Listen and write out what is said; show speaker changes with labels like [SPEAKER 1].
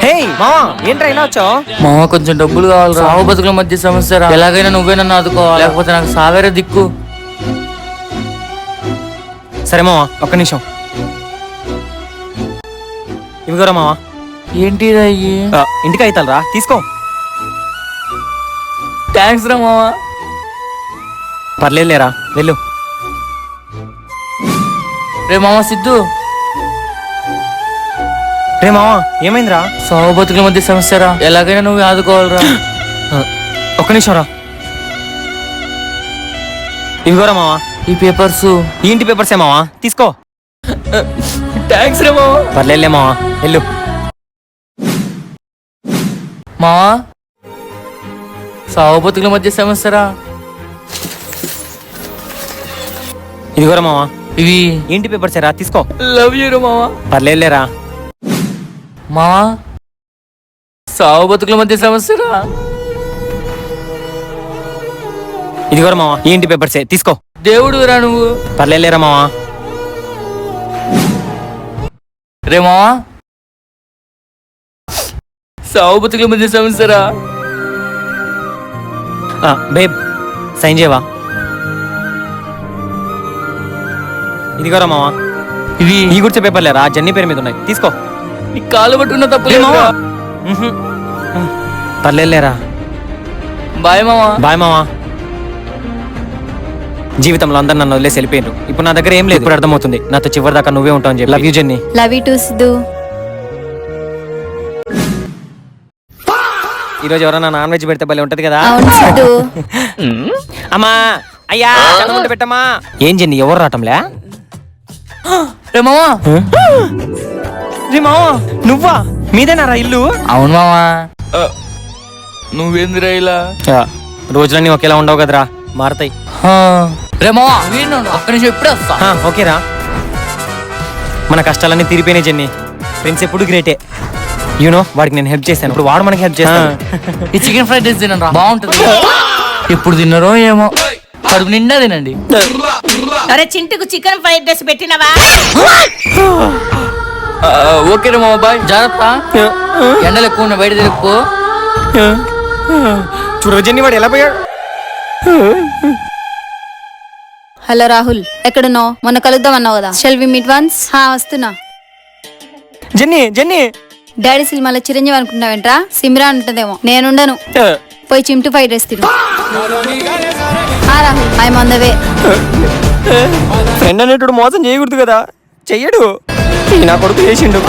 [SPEAKER 1] హే మావా, ఏంట్రా ఇలా వచ్చావు?
[SPEAKER 2] మామ కొంచెం డబ్బులు కావాలి. సాగు బతుకుల మధ్య సమస్య రా. ఎలాగైనా నువ్వే నన్ను ఆదుకోవాలి, లేకపోతే నాకు సావేరే దిక్కు.
[SPEAKER 1] సరే మావా, ఒక్క నిమిషం. ఇవిగోరా మావా.
[SPEAKER 2] ఏంటి అయ్యి?
[SPEAKER 1] ఇంటికి అవుతారా, తీసుకో.
[SPEAKER 2] థ్యాంక్స్ రా మామ.
[SPEAKER 1] పర్లేదులేరా, వెళ్ళు.
[SPEAKER 2] రే మామ సిద్ధు.
[SPEAKER 1] రే మావా, ఏమైందిరా?
[SPEAKER 2] సాగు బతుకుల మధ్య సమస్య రా. ఎలాగైనా నువ్వు ఆదుకోవాలిరా.
[SPEAKER 1] ఒక్క నిమిషం రా. ఇవిగోరా మావా
[SPEAKER 2] ఈ పేపర్స్.
[SPEAKER 1] ఈ ఇంటి పేపర్సే మావా, తీసుకో.
[SPEAKER 2] థ్యాంక్స్ రా మామ.
[SPEAKER 1] పర్లేదులే మావా, వెళ్ళు.
[SPEAKER 2] మావా సాగు బతుకుల మధ్య సమస్య రా.
[SPEAKER 1] ఇదిగోరా మావా,
[SPEAKER 2] ఇవి
[SPEAKER 1] ఇంటి పేపర్సేరా, తీసుకో.
[SPEAKER 2] లవ్ యూ రా మామ.
[SPEAKER 1] పర్లేదులేరా.
[SPEAKER 2] మావా సాగు బతుకుల మధ్య సమస్య రా.
[SPEAKER 1] ఇదిగోరా మావా, ఈ ఇంటి పేపర్సే, తీసుకో.
[SPEAKER 2] దేవుడు రా నువ్వు.
[SPEAKER 1] పర్లేదులేరా మావా.
[SPEAKER 2] రే మావా సాగు బతుకుల మధ్య సమస్య రా.
[SPEAKER 1] బేబ్, సైన్ చేయవా? ఇదిగోరా మావా,
[SPEAKER 2] ఇవి
[SPEAKER 1] ఈ గుర్చే పేపర్లేరా, జర్నీ పేరు మీద ఉన్నాయి, తీసుకో.
[SPEAKER 2] నీ కాలు పట్టుకున్న తప్పు
[SPEAKER 1] ఏ
[SPEAKER 2] లేదు
[SPEAKER 1] మావా?
[SPEAKER 2] రా.
[SPEAKER 1] పర్లేదులేరా.
[SPEAKER 2] బాయ్ మావా.
[SPEAKER 1] బాయ్ మావా. జీవితంలో అందరు నన్ను వదిలేసి వెళ్ళిపోయారు. ఇప్పుడు నా దగ్గర ఏం లేదు. ఇప్పుడు అర్థమవుతుంది నాతో చివరి దాకా నువ్వే ఉంటావు అని చెప్పి. Love you jenny.
[SPEAKER 3] Love you two Siddhu.
[SPEAKER 1] ఈ రోజు ఎవరైనా నాన్ వెజ్ పెడితే భలే ఉంటది కదా.
[SPEAKER 3] అవును సిద్ధు.
[SPEAKER 1] అమ్మా, అయ్యా, చదవండి పెట్టమ్మా. ఏం జెన్నీ, ఎవరు రావటంలే?
[SPEAKER 2] రే మావా.
[SPEAKER 1] రే మావా, నువ్వా? మీదేనారా ఇల్లు?
[SPEAKER 2] అవును మావా. నువ్వేందిరా ఇలా?
[SPEAKER 1] రోజులన్నీ ఒకేలా ఉండవు కదరా, మారతాయి.
[SPEAKER 2] రే మావా వీడు ఒక్క నిమిషం ఇప్పుడే వస్తా.
[SPEAKER 1] ఓకేరా. మన కష్టాలన్నీ తీరిపోయినాయి జెన్నీ. ఫ్రెండ్స్ ఎప్పుడు గ్రేటే. యూనో, వాడికి నేను హెల్ప్ చేశాను, ఇప్పుడు వాడు మనకి హెల్ప్ చేస్తాను.
[SPEAKER 2] ఈ చికెన్ ఫ్రైడ్ రైస్ తినండి, బాగుంటుంది. ఎప్పుడు తిన్నారో ఏమో, కడుపు నిండా తినండి.
[SPEAKER 4] అరే చింటుకు చికెన్ ఫ్రైడ్ రైస్ పెట్టినవా?
[SPEAKER 2] ఓకే రే మామ, బాయ్. జాగ్రత్త, ఎండలు ఎక్కువ ఉన్నాయి, బయట తిరుక్కో.
[SPEAKER 1] చూడు జెన్నీ, వాడు ఎలా పోయాడు?
[SPEAKER 3] హలో రాహుల్, ఎక్కడున్నావు? మొన్న కలుద్దాం అన్నావు కదా. Shall we meet once? వస్తున్నా.
[SPEAKER 1] Jenny, Jenny.
[SPEAKER 3] డాడీ సినిమాలో చిరంజీవి అనుకుంటావేంట్రా? సిమ్రాన్ ఉంటుందేమో. నేనుండను, పోయి చింటూ ఫ్రైడ్ రైస్ తిను. Rahul, I'm on the way.
[SPEAKER 1] Friend అనేటోడు మోసం చేయకూడదు కదా, చెయ్యడు. ఈ నా కొడుకు చేసిండు.